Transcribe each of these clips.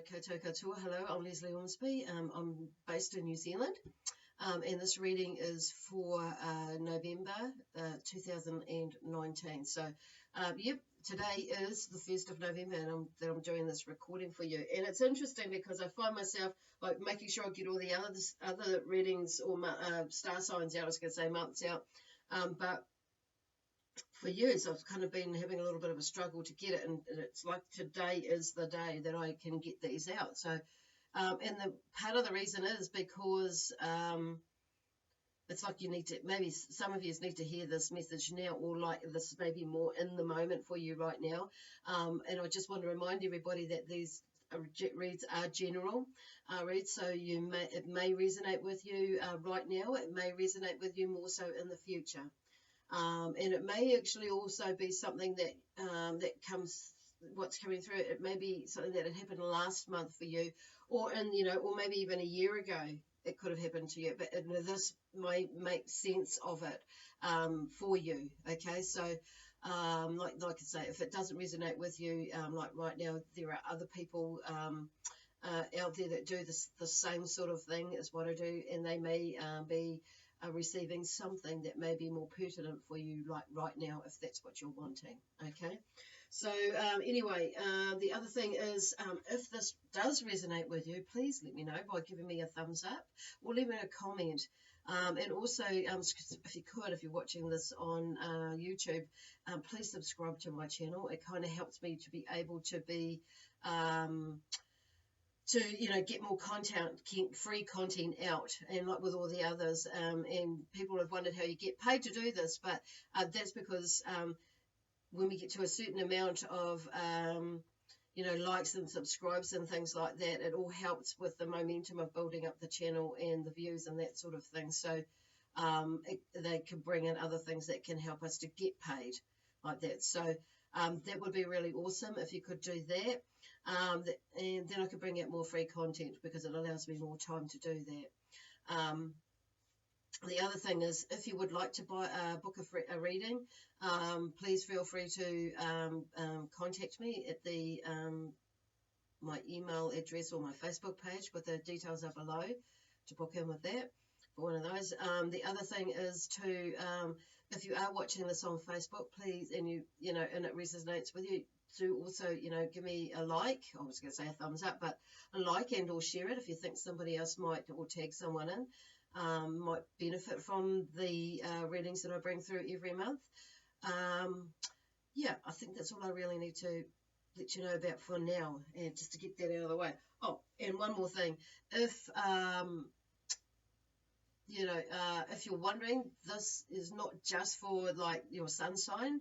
Kia koutou katoa. Hello, I'm Lesley Ormsby. I'm based in New Zealand, and this reading is for November 2019. So, yep, today is the 1st of November, and I'm doing this recording for you. And it's interesting because I find myself like making sure I get all the other readings or star signs out. I was going to say months out, but for years I've kind of been having a little bit of a struggle to get it, and it's like today is the day that I can get these out. So and the part of the reason is because it's like you need to, maybe some of you need to hear this message now, or like this may be more in the moment for you right now. And I just want to remind everybody that these reads are general reads, so it may resonate with you right now. It may resonate with you more so in the future. And it may actually also be something that what's coming through. It may be something that had happened last month for you, or or maybe even a year ago. It could have happened to you, but this might make sense of it for you. Okay, so like I say, if it doesn't resonate with you, like right now, there are other people out there that do the same sort of thing as what I do, and they may be receiving something that may be more pertinent for you, like right now, if that's what you're wanting. Okay, so anyway, the other thing is, if this does resonate with you, please let me know by giving me a thumbs up or leaving a comment. And also, if you could, if you're watching this on YouTube, please subscribe to my channel. It kind of helps me to be able to be to get more content, free content out, and like with all the others, and people have wondered how you get paid to do this, but that's because when we get to a certain amount of likes and subscribes and things like that, it all helps with the momentum of building up the channel and the views and that sort of thing. So they can bring in other things that can help us to get paid like that. So that would be really awesome if you could do that. And then I could bring out more free content because it allows me more time to do that. The other thing is, if you would like to book a reading, please feel free to contact me at my email address or my Facebook page, with the details are below, to book in with that for one of those. The other thing is to, if you are watching this on Facebook, please, and and it resonates with you, to also give me a like. I was going to say a thumbs up, but a like, and or share it if you think somebody else might, or tag someone in, might benefit from the readings that I bring through every month. Yeah, I think that's all I really need to let you know about for now, and just to get that out of the way. Oh, and one more thing, if you're wondering, this is not just for like your sun sign,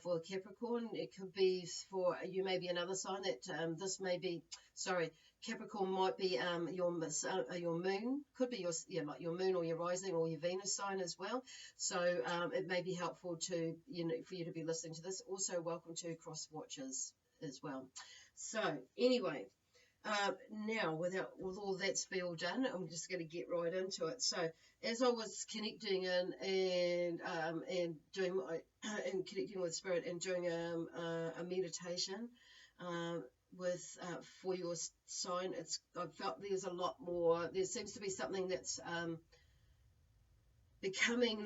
for Capricorn. It could be for you, maybe another sign that this may be. Sorry, Capricorn might be your moon, could be like your moon or your rising or your Venus sign as well. So it may be helpful to for you to be listening to this. Also, welcome to cross watchers as well. So anyway. Now, with all that spiel done, I'm just going to get right into it. So, as I was connecting in and doing my and connecting with spirit and doing a meditation for your sign, I felt there's a lot more. There seems to be something that's becoming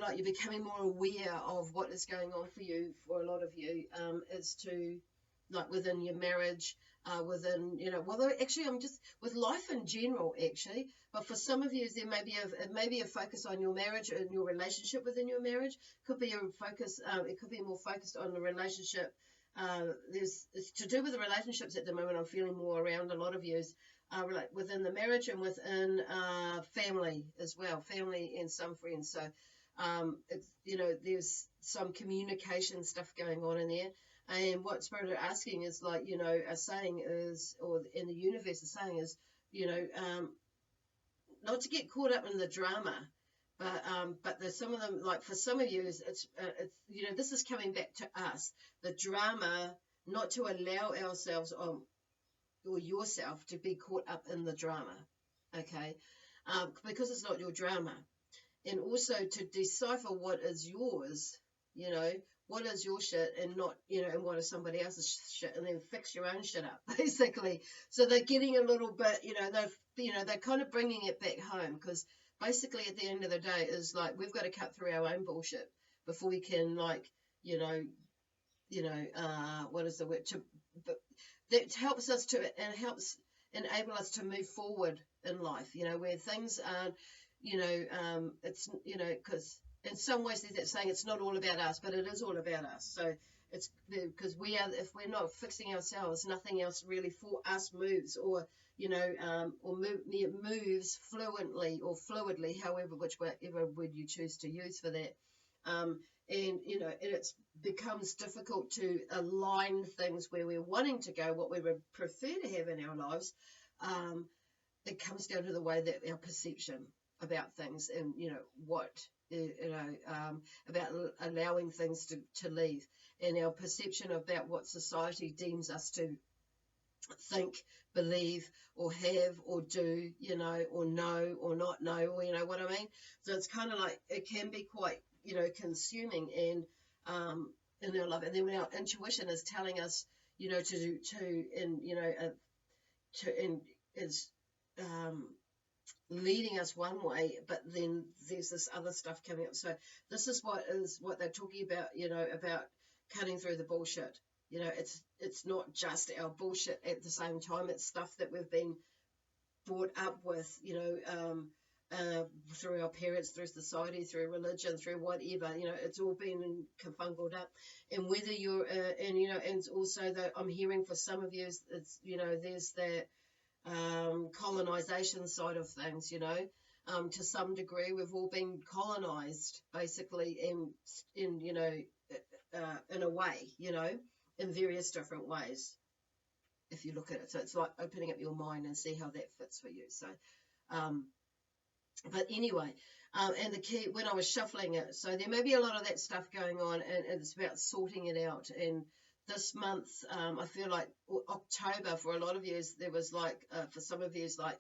more aware of what is going on for you. For a lot of you, is to, like, within your marriage, within, actually I'm just with life in general, actually, but for some of you there may be a focus on your marriage and your relationship within your marriage. Could be a focus, it could be more focused on the relationship. It's to do with the relationships at the moment. I'm feeling more around a lot of yous, like within the marriage and within family as well, family and some friends. So it's, there's some communication stuff going on in there. And what Spirit are asking is, like, are saying is, or in the universe is saying is, not to get caught up in the drama, but there's some of them, like for some of you, it's this is coming back to us, the drama, not to allow ourselves or yourself to be caught up in the drama, okay, because it's not your drama. And also to decipher what is yours, what is your shit, and not, and what is somebody else's shit, and then fix your own shit up, basically. So they're getting a little bit, they're kind of bringing it back home, because basically at the end of the day is like, we've got to cut through our own bullshit before we can, like, what is the word, but that helps us to, and helps enable us to move forward in life, where things aren't, it's, because in some ways they're saying it's not all about us, but it is all about us. So it's because if we're not fixing ourselves, nothing else really for us moves, or moves fluently or fluidly, however, whichever word you choose to use for that. And it becomes difficult to align things where we're wanting to go, what we would prefer to have in our lives. It comes down to the way that our perception about things, and about allowing things to leave, and our perception about what society deems us to think, believe, or have, or do, or know, or not know, or what I mean. So it's kind of like, it can be quite, consuming, and in our life. And then when our intuition is telling us, is leading us one way, but then there's this other stuff coming up. So this is what they're talking about, about cutting through the bullshit. It's not just our bullshit at the same time. It's stuff that we've been brought up with, through our parents, through society, through religion, through whatever, it's all been confungled up. And whether you're, and also that I'm hearing for some of you, it's, there's that colonization side of things, to some degree. We've all been colonized, basically, in a way, in various different ways, if you look at it. So it's like opening up your mind and see how that fits for you. So, but anyway, and the key, when I was shuffling it, so there may be a lot of that stuff going on, and it's about sorting it out. And this month, I feel like October, for a lot of you, there was like, for some of you, like,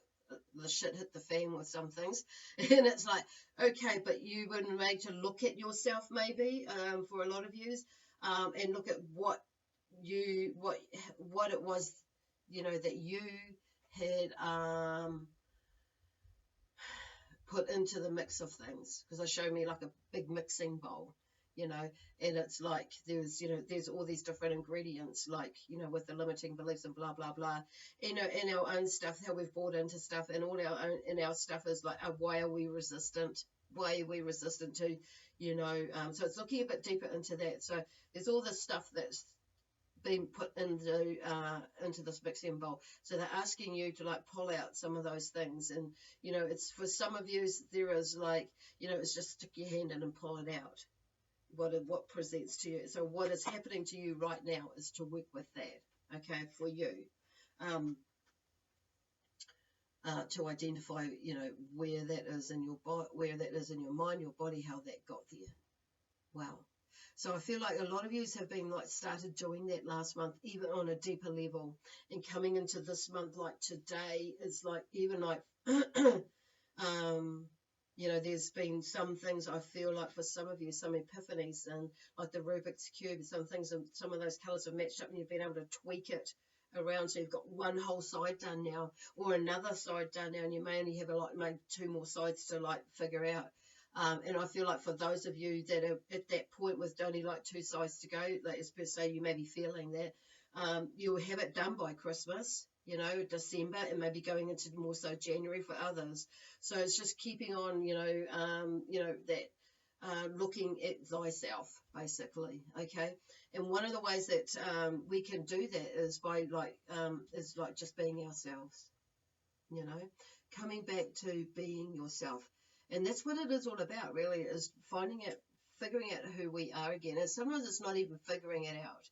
the shit hit the fan with some things. And it's like, okay, but you were made to look at yourself, maybe, for a lot of you, and look at what it was, that you had put into the mix of things. Because they showed me like a big mixing bowl, and it's like there's all these different ingredients, like, with the limiting beliefs and blah blah blah, in our own stuff, how we've bought into stuff, and all our own, and our stuff is like, why are we resistant to, so it's looking a bit deeper into that. So there's all this stuff that's been put into this mixing bowl. So they're asking you to, like, pull out some of those things. And it's, for some of you, there is like, it's just stick your hand in and pull it out, what presents to you. So what is happening to you right now is to work with that, okay, for you, to identify, where that is in your body, where that is in your mind, your body, how that got there. Wow. So I feel like a lot of you have been, like, started doing that last month, even on a deeper level, and coming into this month, like today, is like, even like, there's been some things, I feel like, for some of you, some epiphanies, and like the Rubik's Cube, some things, some of those colors have matched up, and you've been able to tweak it around, so you've got one whole side done now, or another side done now, and you may only have maybe two more sides to, like, figure out. And I feel like for those of you that are at that point with only like two sides to go, like, as per se, you may be feeling that, you'll have it done by Christmas, December, and maybe going into more so January for others. So it's just keeping on, that looking at thyself, basically, okay? And one of the ways that we can do that is by just being ourselves, coming back to being yourself. And that's what it is all about, really, is figuring out who we are again. And sometimes it's not even figuring it out.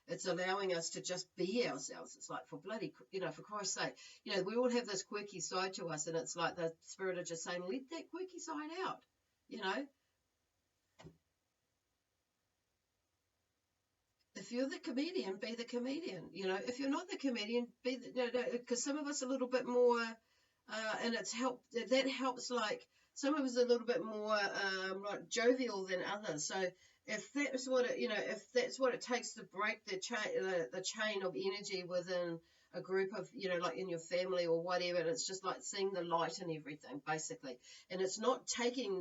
It's allowing us to just be ourselves. It's like, for Christ's sake, we all have this quirky side to us, and it's like the spirit of just saying, let that quirky side out, If you're the comedian, be the comedian. If you're not the comedian, be because some of us are a little bit more, and that helps, like, some of us are a little bit more like jovial than others. So if that's what it, if that's what it takes to break the chain of energy within a group of, like in your family or whatever, and it's just like seeing the light in everything, basically. And it's not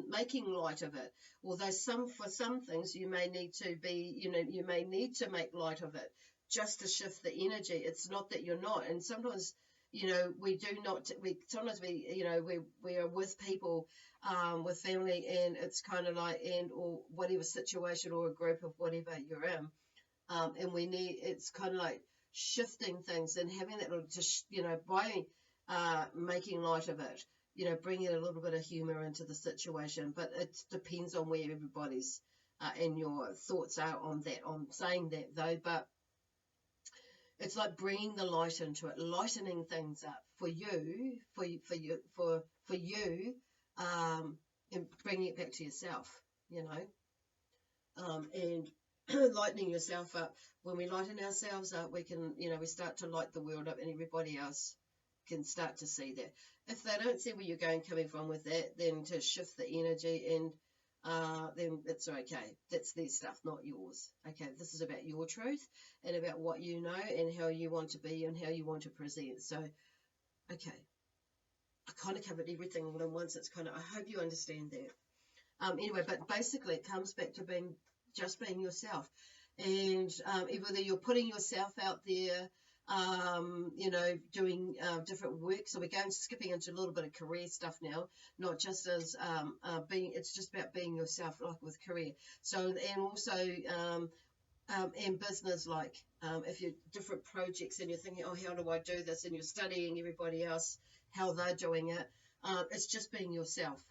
making light of it, although for some things you may need to be, you may need to make light of it just to shift the energy. It's not that you're not. And sometimes, we do not, sometimes we are with people, with family, and it's kind of like, or whatever situation or a group of whatever you're in, and it's kind of like shifting things and having that little, just, by making light of it, bringing a little bit of humor into the situation. But it depends on where everybody's and your thoughts are on that, on saying that though. But it's like bringing the light into it, lightening things up for you, and bringing it back to yourself, and lightening yourself up. When we lighten ourselves up, we can, we start to light the world up, and everybody else can start to see that. If they don't see where you're coming from with that, then to shift the energy, and then it's okay. That's their stuff, not yours. Okay, this is about your truth and about what you know and how you want to be and how you want to present. So, okay, I kind of covered everything all in once. It's kind of, I hope you understand that. Anyway, but basically it comes back to being yourself, and whether you're putting yourself out there, doing different work. So we're skipping into a little bit of career stuff now, not just as it's just about being yourself, like with career. So, and also in business, like if you're different projects and you're thinking, oh, how do I do this? And you're studying everybody else, how they're doing it. It's just being yourself,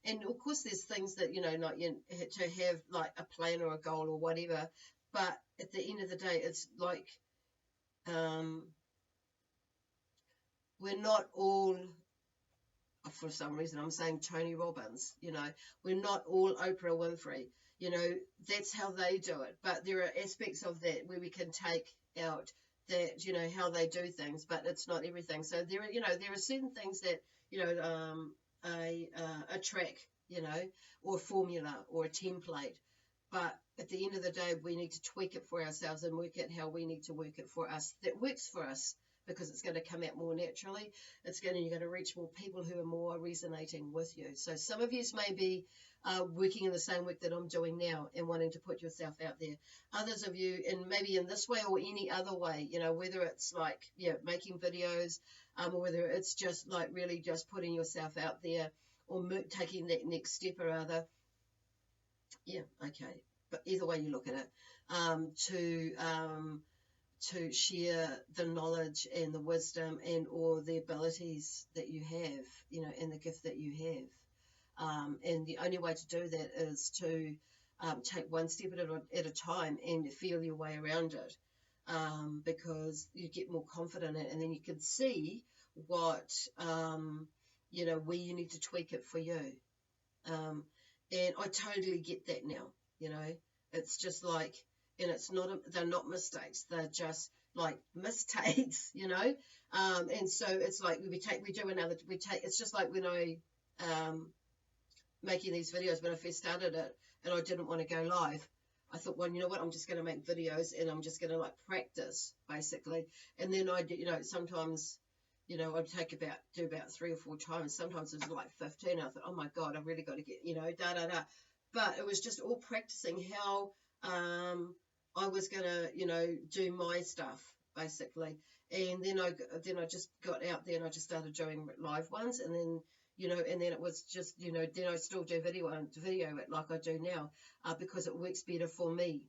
And of course, there's things that, not to have like a plan or a goal or whatever. But at the end of the day, it's like, we're not all, for some reason I'm saying Tony Robbins, we're not all Oprah Winfrey, that's how they do it. But there are aspects of that where we can take out that, how they do things, but it's not everything. So there are certain things that, a track, or a formula or a template. But at the end of the day, we need to tweak it for ourselves and work out how we need to work it for us. That works for us because it's going to come out more naturally. You're going to reach more people who are more resonating with you. So some of you may be working in the same work that I'm doing now and wanting to put yourself out there. Others of you, and maybe in this way or any other way, whether it's like, making videos, or whether it's just like really just putting yourself out there or taking that next step or other. Yeah, okay. But either way you look at it, to share the knowledge and the wisdom and or the abilities that you have, and the gift that you have. And the only way to do that is to take one step at a time and feel your way around it, because you get more confident in it, and then you can see what, where you need to tweak it for you. And I totally get that now, it's just like, and it's not, they're not mistakes. They're just like mistakes, and so it's like it's just like when I, making these videos, when I first started it and I didn't want to go live, I thought, well, you know what, I'm just going to make videos and I'm just going to like practice basically. And then I did, sometimes, I'd do about 3 or 4 times. Sometimes it was like 15. I thought, oh my God, I've really got to get, But it was just all practicing how I was going to, do my stuff basically. And then I just got out there and I just started doing live ones. And then, and then it was just, then I still do video it like I do now, because it works better for me.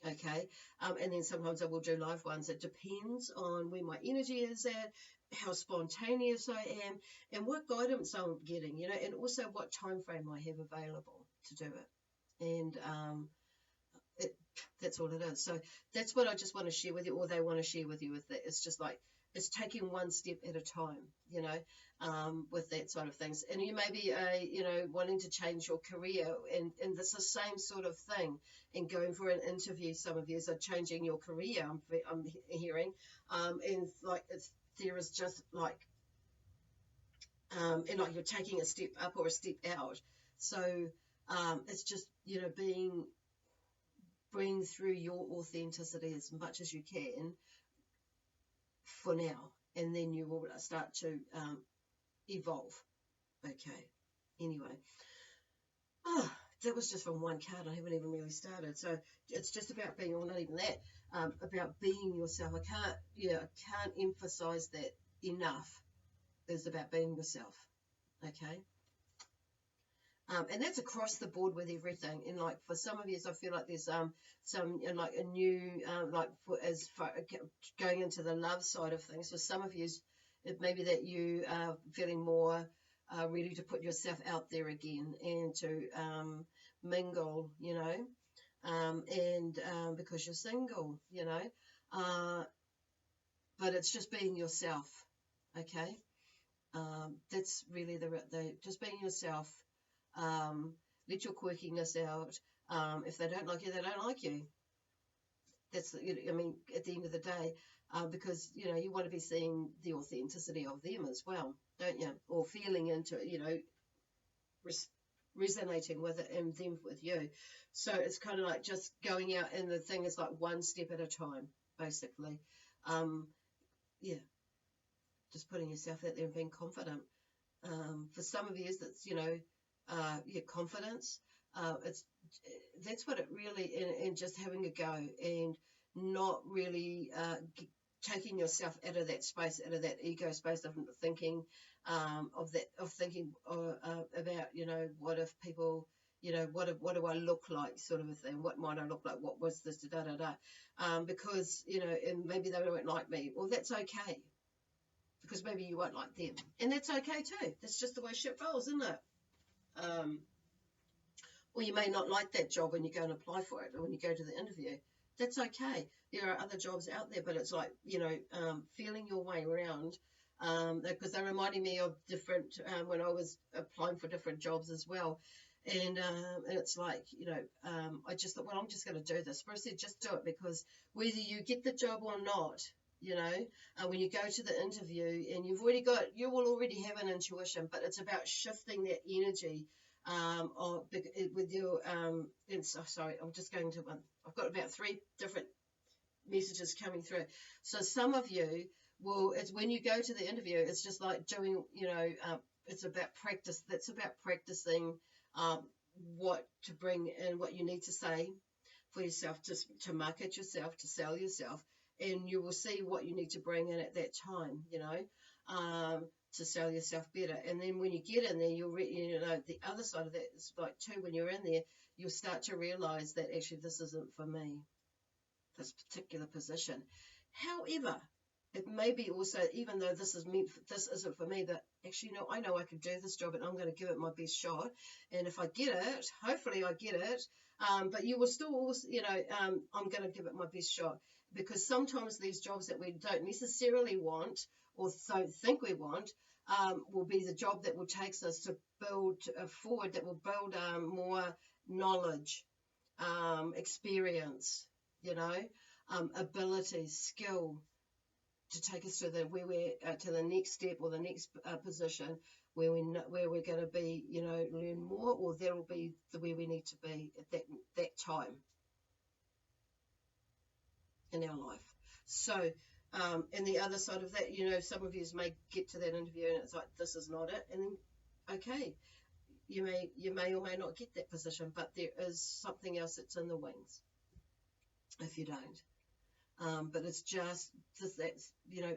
Okay. And then sometimes I will do live ones. It depends on where my energy is at, how spontaneous I am, and what guidance I'm getting, and also what time frame I have available to do it. And that's all it is. So that's what I just want to share with you, or they want to share with you with that. It's just like, it's taking one step at a time, with that sort of things. And you may be, wanting to change your career, and it's the same sort of thing. And going for an interview, some of you are changing your career, I'm hearing, and like there is just like, and like you're taking a step up or a step out. So it's just, being bring through your authenticity as much as you can for now, and then you will start to evolve. Okay, anyway, that was just from one card. I haven't even really started, so it's just about being, or not even that, about being yourself. I can't emphasize that enough. It's about being yourself. Okay. And that's across the board with everything. And like for some of you, I feel like there's some like a new like for as far going into the love side of things. For some of you, it may be that you are feeling more ready to put yourself out there again and to mingle, you know, and because you're single, you know, but it's just being yourself. Okay, that's really the just being yourself. Let your quirkiness out. If they don't like you, they don't like you. That's, I mean, at the end of the day, because, you know, you want to be seeing the authenticity of them as well, don't you? Or feeling into it, you know, resonating with it and them with you. So it's kind of like just going out, and the thing is like one step at a time, basically. Yeah, just putting yourself out there and being confident. For some of you, that's, you know, your confidence. That's what it really, and just having a go and not really taking yourself out of that space, out of that ego space of thinking, about, you know, what if people, you know, what do I look like, sort of a thing. What might I look like? What was this? Da da da. Because, you know, and maybe they won't like me. Well, that's okay, because maybe you won't like them, and that's okay too. That's just the way shit rolls, isn't it? Or you may not like that job when you go and apply for it, or when you go to the interview. That's okay. There are other jobs out there, but it's like, you know, feeling your way around, because they're reminding me of different, when I was applying for different jobs as well. And it's like, you know, I just thought, well, I'm just going to do this. But I said, just do it, because whether you get the job or not, you know, when you go to the interview, and you will already have an intuition, but it's about shifting that energy with your sorry, I'm just going to one. I've got about 3 different messages coming through. So some of you will, it's when you go to the interview, it's just like doing, you know, it's about practice. That's about practicing what to bring and what you need to say for yourself, to market yourself, to sell yourself, and you will see what you need to bring in at that time, you know, to sell yourself better. And then when you get in there, you know, the other side of that is like too, when you're in there, you'll start to realize that actually this isn't for me, this particular position. However, it may be also, even though this isn't for me, that actually, no, I know I can do this job, and I'm going to give it my best shot. And if I get it, hopefully I get it. But you will still also, you know, I'm going to give it my best shot, because sometimes these jobs that we don't necessarily want, or don't think we want, will be the job that will take us to build forward, that will build more knowledge, experience, you know, ability, skill, to take us to the next step, or the next position where we're going to be, you know, learn more, or there will be where we need to be at that time in our life. So, and the other side of that, you know, some of you may get to that interview and it's like, this is not it, and then okay, you may or may not get that position, but there is something else that's in the wings if you don't. But it's just that's, you know,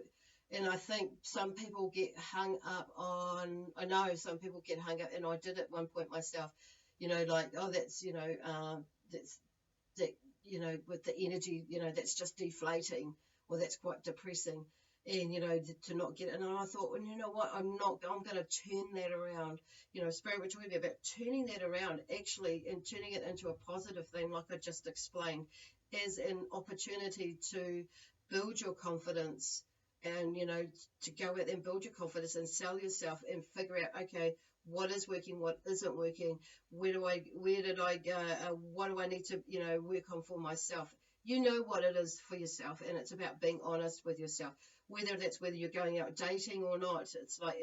and I think some people get hung up on, I know some people get hung up, and I did at one point myself, you know, like, oh, that's, you know, that, you know, with the energy, you know, that's just deflating, or that's quite depressing, and, you know, to not get it. And I thought, well, you know what, I'm going to turn that around. You know, Spirit, we're talking about turning that around, actually, and turning it into a positive thing, like I just explained, as an opportunity to build your confidence, and, you know, to go out and build your confidence and sell yourself and figure out, okay, what is working, what isn't working, where did I go, what do I need to, you know, work on for myself. You know what it is for yourself, and it's about being honest with yourself, whether you're going out dating or not. It's like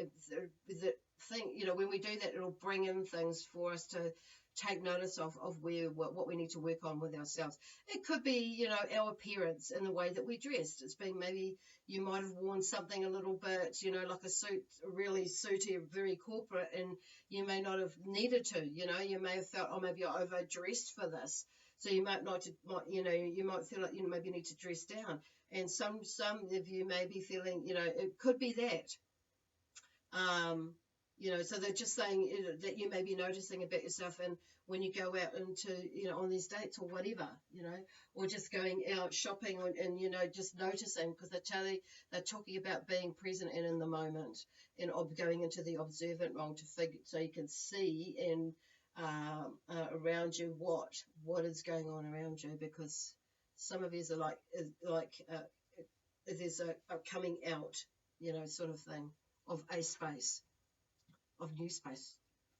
the thing, you know, when we do that, it'll bring in things for us take notice of where what we need to work on with ourselves. It could be, you know, our appearance and the way that we dressed. It's been maybe you might have worn something a little bit, you know, like a suit, really suity, very corporate, and you may not have needed to, you know, you may have felt, oh, maybe I overdressed for this. So you might not, you know, you might feel like, you know, maybe you need to dress down. And some of you may be feeling, you know, it could be that. You know, so they're just saying, you know, that you may be noticing about yourself, and when you go out into, you know, on these dates or whatever, you know, or just going out shopping, and you know, just noticing, because they're talking about being present and in the moment, and going into the observant role to figure, so you can see and around you what is going on around you, because some of you are like there's a coming out, you know, sort of thing, of a space, of new space.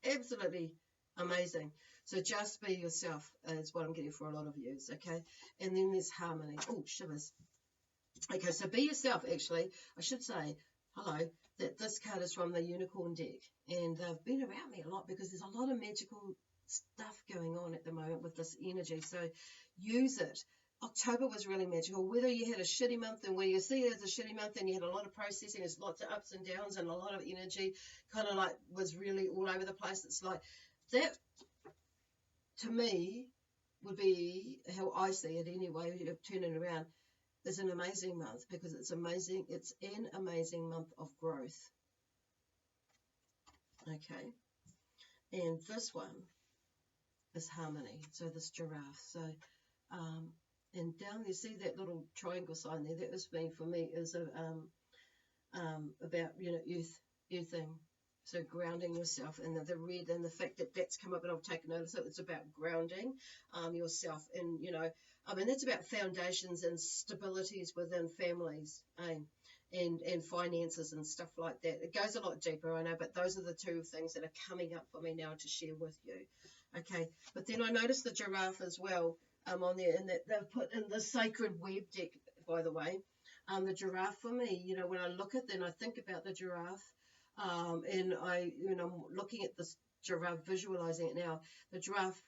Absolutely amazing. So just be yourself is what I'm getting for a lot of you, okay? And then there's harmony. Oh, shivers. Okay, so be yourself, actually. I should say, hello, that this card is from the Unicorn deck. And they've been around me a lot because there's a lot of magical stuff going on at the moment with this energy. So use it. October was really magical. Whether you had a shitty month, and where you see it as a shitty month and you had a lot of processing, there's lots of ups and downs and a lot of energy, kind of like was really all over the place. It's like that, to me, would be how I see it anyway. You turn it around. Is an amazing month, because it's amazing. It's an amazing month of growth. Okay. And this one is harmony. So this giraffe. So, and down there, see that little triangle sign there? That was me, for me, is about, you know, earthing. So grounding yourself, and the red, and the fact that that's come up, and I've taken notice of it. It's about grounding yourself, and, you know, I mean, that's about foundations and stabilities within families, and finances and stuff like that. It goes a lot deeper, I know, but those are the two things that are coming up for me now to share with you. Okay, but then I noticed the giraffe as well on there, and that they've put in the sacred web deck, by the way. The giraffe, for me, you know, when I look at them, I think about the giraffe, and you know, I'm looking at this giraffe, visualizing it now. The giraffe,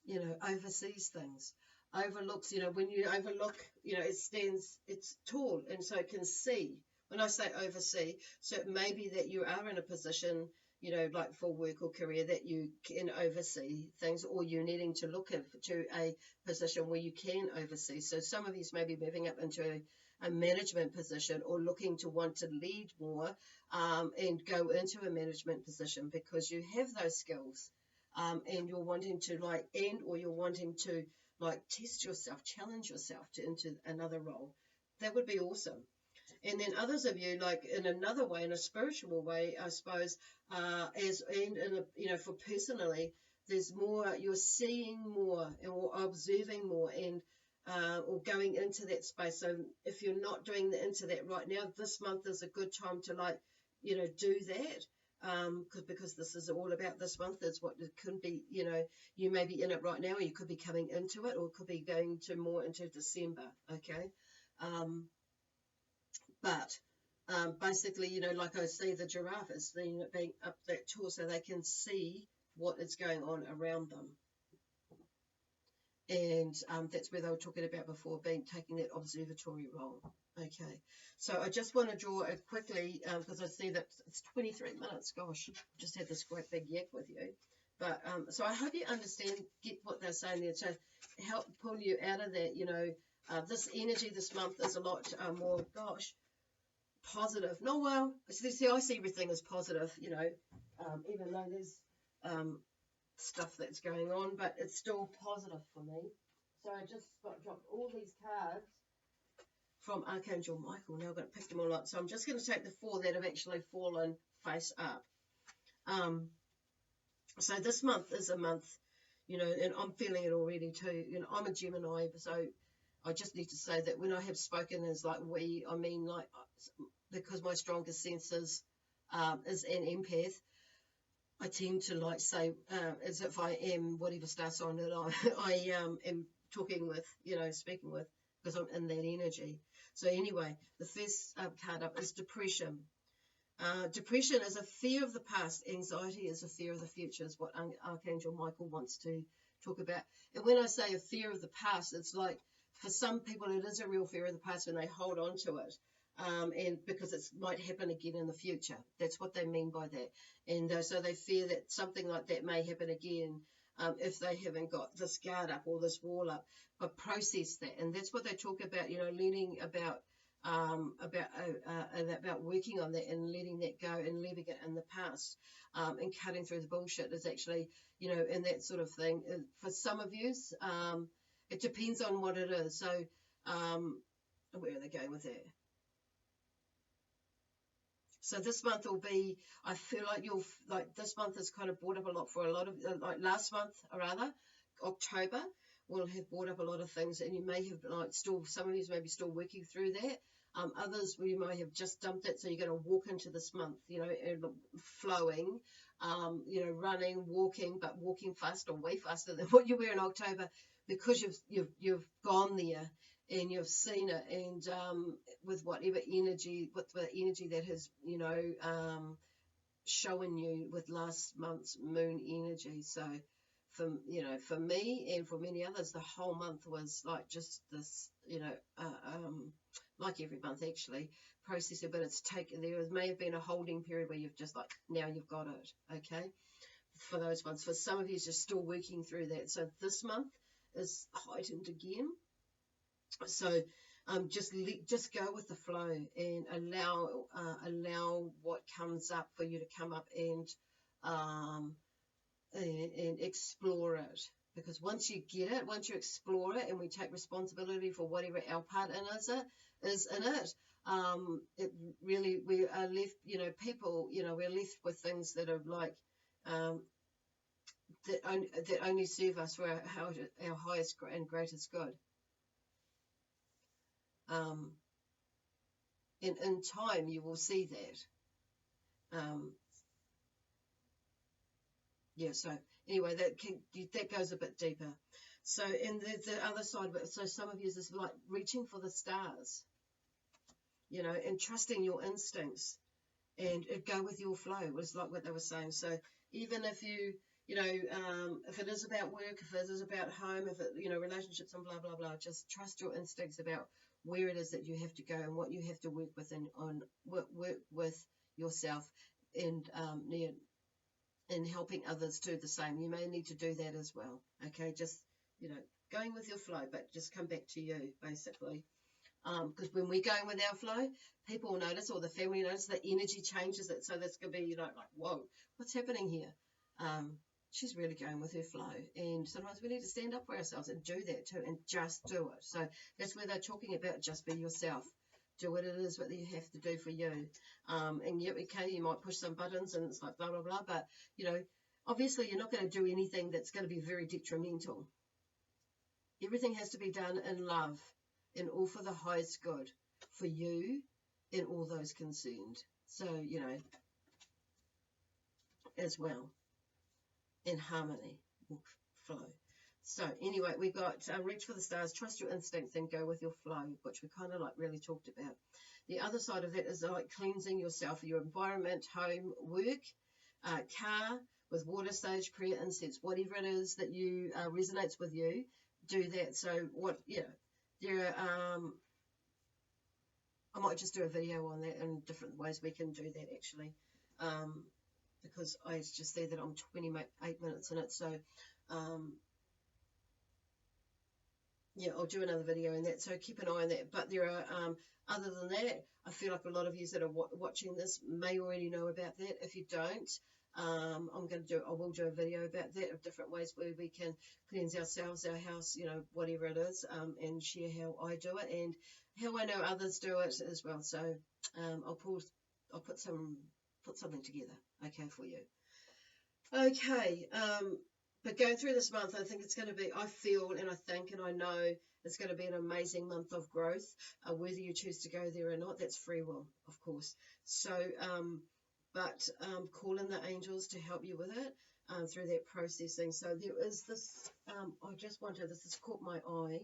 you know, oversees things, overlooks, you know, when you overlook, you know, it's tall, and so it can see. When I say oversee, so it may be that you are in a position, you know, like for work or career, that you can oversee things, or you're needing to look to a position where you can oversee. So some of you may be moving up into a management position, or looking to want to lead more, and go into a management position, because you have those skills, and you're wanting to or you're wanting to test yourself, challenge yourself into another role. That would be awesome. And then others of you, like in another way, in a spiritual way, I suppose, you know, for personally, there's more, you're seeing more or observing more, and or going into that space. So if you're not doing into that right now, this month is a good time to you know, do that. Because this is all about this month. It's what it could be, you know, you may be in it right now, or you could be coming into it, or it could be going to more into December. Okay. But basically, you know, like I see the giraffe is being up that tall, so they can see what is going on around them. And that's where they were talking about before, taking that observatory role. Okay, so I just want to draw it quickly, because I see that it's 23 minutes. Gosh, just had this great big yak with you. But so I hope you get what they're saying there, to help pull you out of that. You know, this energy this month is a lot more, gosh, positive. No, well, see, I see everything as positive, you know, even though there's stuff that's going on, but it's still positive for me. So I just dropped all these cards from Archangel Michael. Now I've got to pick them all up. So I'm just going to take the 4 that have actually fallen face up. So this month is a month, you know, and I'm feeling it already too. You know, I'm a Gemini, so I just need to say that when I have spoken as we, I mean because my strongest sense is an empath. I tend to say as if I am whatever star sign that I am talking with, you know, speaking with, because I'm in that energy. So anyway, the first card up is depression. Depression is a fear of the past. Anxiety is a fear of the future, is what Archangel Michael wants to talk about. And when I say a fear of the past, it's like for some people it is a real fear of the past when they hold on to it. And because it might happen again in the future. That's what they mean by that. And so they fear that something like that may happen again if they haven't got this guard up or this wall up. But process that. And that's what they talk about, learning about working on that and letting that go and leaving it in the past, and cutting through the bullshit is actually, and that sort of thing. For some of you, it depends on what it is. So where are they going with that? So this month will be, I feel like this month has kind of brought up a lot for a lot of, like last month, or rather, October, will have brought up a lot of things, and you may have, some of you may be still working through that. Others, we might have just dumped it, so you're going to walk into this month, and flowing, running, walking, but walking faster, way faster than what you were in October, because you've gone there and you've seen it, and with whatever energy, with the energy that has, shown you with last month's moon energy. So for me and for many others, the whole month was like just this, like every month actually, processing, but there may have been a holding period where you've just like, now you've got it, okay, for those ones. For some of you, you're still working through that. So this month is heightened again. So just go with the flow and allow what comes up for you to come up and explore it. Because once you get it, once you explore it, and we take responsibility for whatever our part is in it, it really, we are left, people, we're left with things that are like, that only serve us for our highest and greatest good. And in time, you will see that. So anyway, that goes a bit deeper. So, and the other side of it, so some of you is like reaching for the stars, and trusting your instincts, and go with your flow, was like what they were saying. So even if you, if it is about work, if it is about home, if it, relationships and blah, blah, blah, just trust your instincts about where it is that you have to go and what you have to work with, and work with yourself, and helping others do the same. You may need to do that as well. Okay, just going with your flow, but just come back to you basically. Because when we're going with our flow, people will notice, or the family notice, the energy changes it. So that's going to be, like, whoa, what's happening here? She's really going with her flow. And sometimes we need to stand up for ourselves and do that too, and just do it. So that's where they're talking about just be yourself. Do what it is what you have to do for you. And yeah, okay, you might push some buttons and it's like blah, blah, blah. But, obviously you're not going to do anything that's going to be very detrimental. Everything has to be done in love, and all for the highest good for you and all those concerned. So, as well, in harmony will flow. So anyway, we got reach for the stars, trust your instincts, and go with your flow, which we kind of like really talked about. The other side of that is like cleansing yourself, your environment, home, work, car, with water, sage, prayer, incense, whatever it is that you resonates with you, do that. So there are, I might just do a video on that in different ways we can do that actually, because I just see that I'm 28 minutes in it. So I'll do another video on that, so keep an eye on that. But there are, other than that, I feel like a lot of you that are watching this may already know about that. If you don't, I will do a video about that, of different ways where we can cleanse ourselves, our house, whatever it is, and share how I do it and how I know others do it as well. So I'll put something together, okay, for you. Okay, but going through this month, I think it's going to be, I feel and I think and I know it's going to be an amazing month of growth. Whether you choose to go there or not, that's free will, of course. So, but call in the angels to help you with it through that processing. So there is this, this has caught my eye,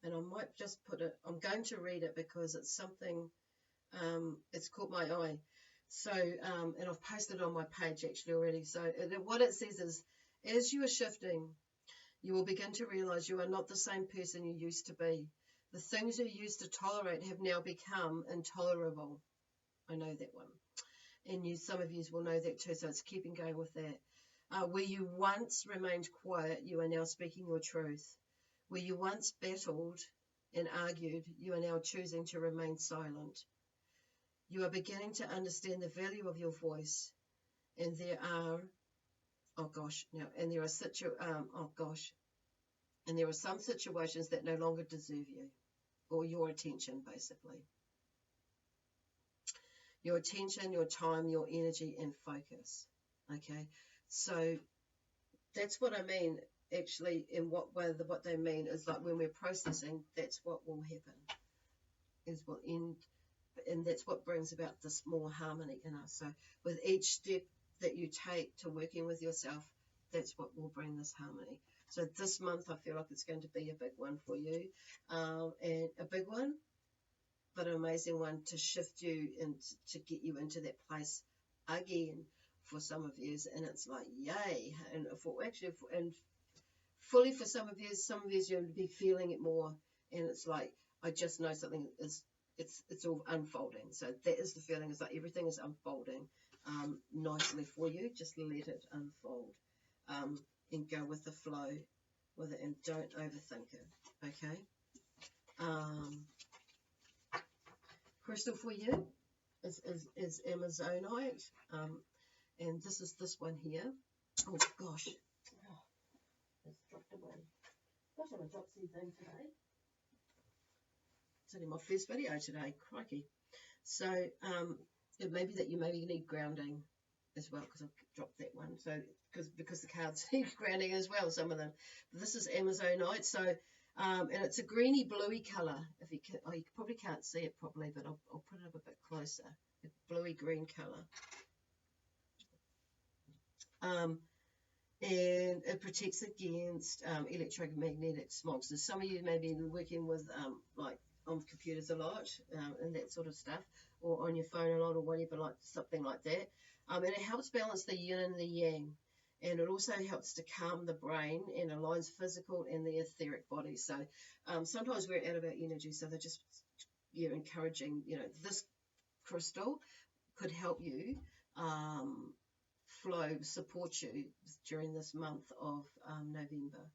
and I might just put it, I'm going to read it because it's something, it's caught my eye. So, and I've posted on my page actually already. So what it says is, as you are shifting, you will begin to realize you are not the same person you used to be. The things you used to tolerate have now become intolerable. I know that one. And some of you will know that too, so it's keeping going with that. Where you once remained quiet, you are now speaking your truth. Where you once battled and argued, you are now choosing to remain silent. You are beginning to understand the value of your voice, and there are, and there are some situations that no longer deserve you or your attention, basically. Your attention, your time, your energy, and focus. Okay, so that's what I mean. Actually, in what they mean is like when we're processing, that's what will happen. And that's what brings about this more harmony in us. So with each step that you take to working with yourself, that's what will bring this harmony. So this month, I feel like it's going to be a big one for you, and a big one, but an amazing one to shift you and to get you into that place again for some of you. And it's like, yay. And fully for some of you you'll be feeling it more. And it's like, I just know something is, it's all unfolding. So that is the feeling. It's like everything is unfolding nicely for you. Just let it unfold, and go with the flow with it, and don't overthink it. Okay. Crystal for you is Amazonite, and this is this one here. Oh gosh, it's dropped away. Gosh, I'm gonna drop something today. It's only my first video today, crikey. So it may be that you maybe need grounding as well, because I've dropped that one. So because the cards need grounding as well, some of them. But this is Amazonite, so and it's a greeny bluey color. If you can, you probably can't see it properly, but I'll put it up a bit closer. A bluey green color. And it protects against electromagnetic smog. So some of you may be working with like on computers a lot, and that sort of stuff, or on your phone a lot, or whatever, like something like that. And it helps balance the yin and the yang, and it also helps to calm the brain and aligns physical and the etheric body. So sometimes we're out of our energy, so they're just encouraging. This crystal could help you flow, support you during this month of November.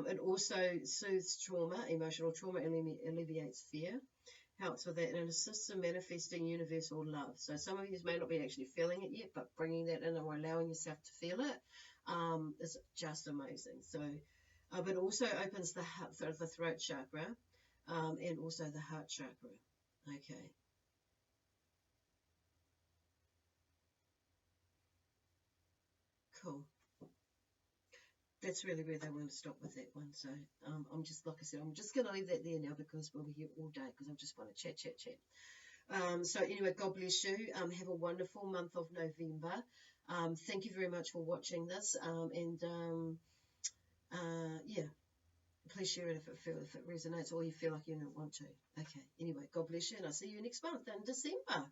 It also soothes trauma, emotional trauma, and alleviates fear, helps with that, and assists in manifesting universal love. So some of you may not be actually feeling it yet, but bringing that in or allowing yourself to feel it is just amazing. So, but it also opens the throat chakra, and also the heart chakra. Okay. Cool. That's really where they want to stop with that one. So I'm just, like I said, I'm just going to leave that there now, because we'll be here all day, because I just want to chat. So anyway, God bless you. Have a wonderful month of November. Thank you very much for watching this. Yeah, please share it if it resonates, or you feel like you don't want to. Okay. Anyway, God bless you, and I'll see you next month in December.